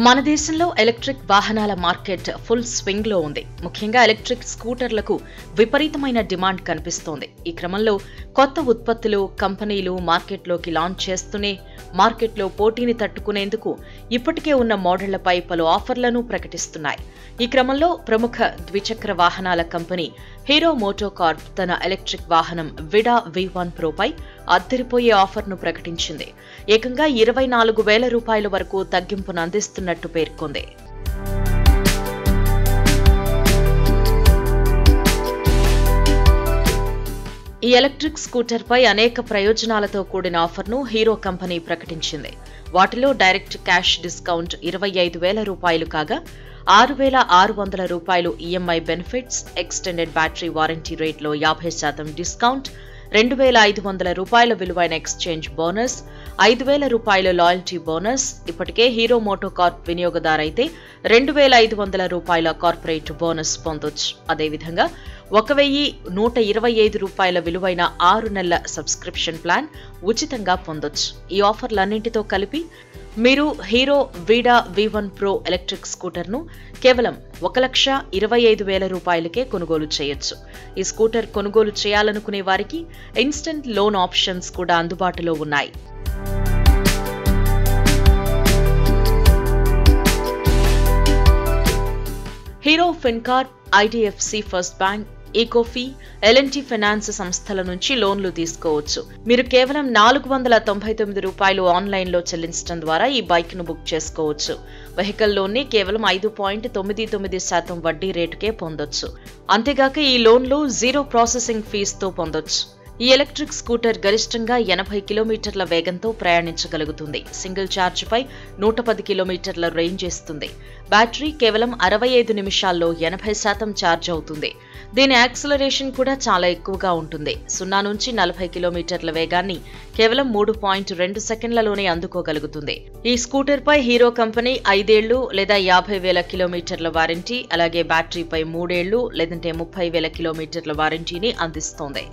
మన దేశంలో ఎలక్ట్రిక్ వాహనాల మార్కెట్ ఫుల్ స్వింగ్ లో ఉంది. ముఖ్యంగా ఎలక్ట్రిక్ స్కూటర్లకు విపరీతమైన డిమాండ్ కనిపిస్తోంది. ఈ క్రమంలో కొత్త ఉత్పత్తులు కంపెనీలు మార్కెట్లోకి లాంచ్ చేస్తూనే మార్కెట్లో పోటీని తట్టుకునేందుకు ఇప్పటికే ఉన్న మోడళ్లపై పలు ఆఫర్లను ప్రకటిస్తున్నాయి. ఈ క్రమంలో ప్రముఖ ద్విచక్ర వాహనాల కంపెనీ హీరో మోటోకార్ప్ తన ఎలక్ట్రిక్ వాహనం విడా V1 Pro పై అద్దరిపోయే ఆఫర్ను ప్రకటించింది. ఏకంగా 24,000 రూపాయల వరకు తగ్గింపును అందిస్తున్నట్టు పేర్కొంది. ఈ ఎలక్ట్రిక్ స్కూటర్ పై అనేక ప్రయోజనాలతో కూడిన ఆఫర్ను హీరో కంపెనీ ప్రకటించింది. వాటిలో డైరెక్ట్ క్యాష్ డిస్కౌంట్ 25,000 రూపాయలు కాగా 6,600 రూపాయలు EMI benefits, extended battery warranty రేట్లో 50% డిస్కౌంట్, 2,500 రూపాయల విలువైన ఎక్స్చేంజ్ బోనస్, 5,000 రూపాయల లాయల్టీ బోనస్. ఇప్పటికే హీరో మోటోకార్ప్ వినియోగదారైతే 2,500 రూపాయల కార్పొరేట్ బోనస్ పొందొచ్చు. అదేవిధంగా 1,125 రూపాయల విలువైన 6 నెలల సబ్స్క్రిప్షన్ ప్లాన్ ఉచితంగా పొందొచ్చు. ఈ ఆఫర్లన్నింటితో కలిపి మీరు హీరో విడా V1 Pro ఎలక్ట్రిక్ స్కూటర్ను కేవలం 1,25,000 రూపాయలకే కొనుగోలు చేయొచ్చు. ఈ స్కూటర్ కొనుగోలు చేయాలనుకునే వారికి ఇన్స్టెంట్ లోన్ ఆప్షన్స్ కూడా అందుబాటులో ఉన్నాయి. Hero FinCorp, IDFC first bank, ఈకోఫీ, L&T ఫైనాన్స్ సంస్థల నుంచి లోన్లు తీసుకోవచ్చు. మీరు కేవలం 499 రూపాయలు ఆన్లైన్లో చెల్లించడం ద్వారా ఈ బైక్ ను బుక్ చేసుకోవచ్చు. వెహికల్ లోన్ ని కేవలం 5.99% వడ్డీ రేటుకే పొందొచ్చు. అంతేగాక ఈ లోన్లు 0 ప్రాసెసింగ్ ఫీజుతో పొందొచ్చు. ఈ ఎలక్ట్రిక్ స్కూటర్ గరిష్టంగా 80 కిలోమీటర్ల వేగంతో ప్రయాణించగలుగుతుంది. సింగిల్ ఛార్జ్ పై 110 కిలోమీటర్ల రేంజ్ ఇస్తుంది. బ్యాటరీ కేవలం 65 నిమిషాల్లో 80% ఛార్జ్ అవుతుంది. దీని యాక్సిలరేషన్ కూడా చాలా ఎక్కువగా ఉంటుంది. 0 నుంచి 40 కిలోమీటర్ల వేగాన్ని కేవలం 3.2 సెకండ్లలోనే అందుకోగలుగుతుంది. ఈ స్కూటర్ పై హీరో కంపెనీ 5 ఏళ్లు లేదా 50,000 కిలోమీటర్ల వారంటీ, అలాగే బ్యాటరీపై 3 ఏళ్లు లేదంటే 30,000 కిలోమీటర్ల వారంటీని అందిస్తోంది.